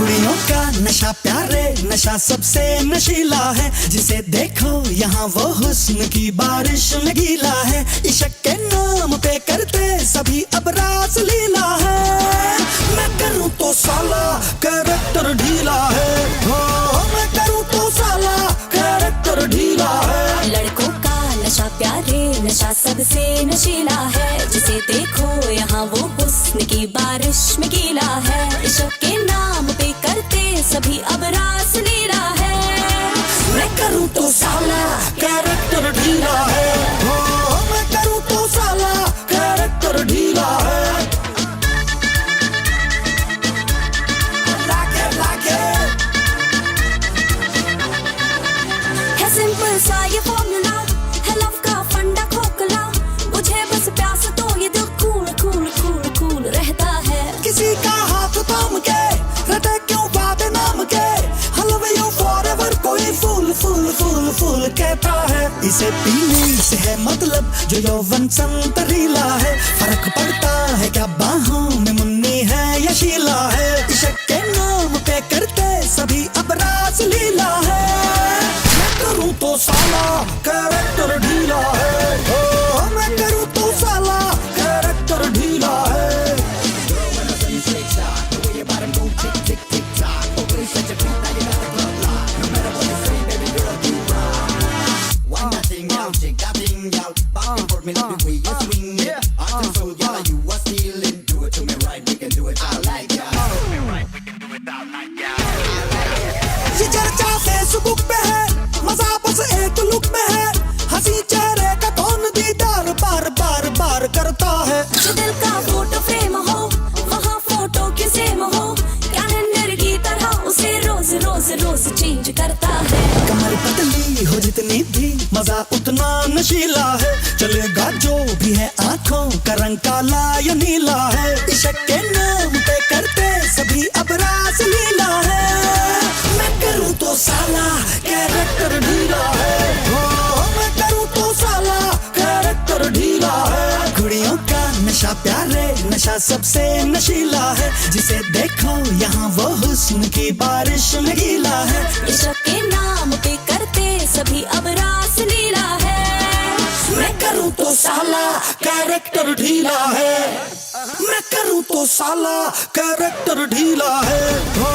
कुड़ियों का नशा प्यारे नशा सबसे नशीला है, जिसे देखो यहाँ वो हुस्न की बारिश में गीला है। इश्क के नाम पे करते सभी अब रास लीला है। मैं करूँ तो साला कैरेक्टर ढीला है, हो मैं करूँ तो साला कैरेक्टर ढीला है। लड़कों का नशा प्यारे नशा सबसे नशीला है, जिसे देखो यहाँ वो हुस्न की बारिश में गीला है। इश्क के नाम पे करते सभी अब रास लीला है। मैं करूँ तो साला कैरेक्टर ढीला है, हो मैं करूँ तो साला कैरेक्टर ढीला है। है सिंपल सा ये फॉर्मूला, है लव का फंडा खोखला। मुझे बस प्यास तो ये दिल कूल कूल कूल कूल रहता है। किसी का हाथ थाम के रटे क्यों वादे नाम के, हलवे यू फॉरएवर कोई फूल फूल फूल फूल कहता है। इसे पीने से है मतलब जो यौवन संतरीला है, फर्क पड़ता है क्या बाहों में मुन्नी है या शीला है। इश्क के नाम पे करते सभी अब रास लीला है। मैं करूँ तो साला कैरेक्टर ढीला है, ओ मैं करूँ तो साला कैरेक्टर ढीला है। ये चर्चा फेसबुक पे है, मजा बस एक लुक में है। हंसी चेहरे का कौन दीदार बार बार बार करता है। जो दिल का फोटो फ्रेम हो वहाँ फोटो की सेम हो, कैलेंडर की तरह उसे रोज रोज रोज चेंज करता है। कमर पतली हो जितनी भी मजा उतना नशीला है, चलेगा जो भी है आंखों का रंग काला या नीला है। इश्क के नाम पे करते सभी अब रास लीला है। मैं करूँ तो साला कैरेक्टर ढीला है, हो मैं करूँ तो साला कैरेक्टर ढीला है। कुड़ियों का नशा प्यारे नशा सबसे नशीला है, जिसे देखो यहाँ वो हुस्न की बारिश में गीला है। इश्क के नाम पे करते सभी अब रास लीला है। मैं करूँ तो साला कैरेक्टर ढीला है, मैं करूँ तो साला कैरेक्टर ढीला है, हो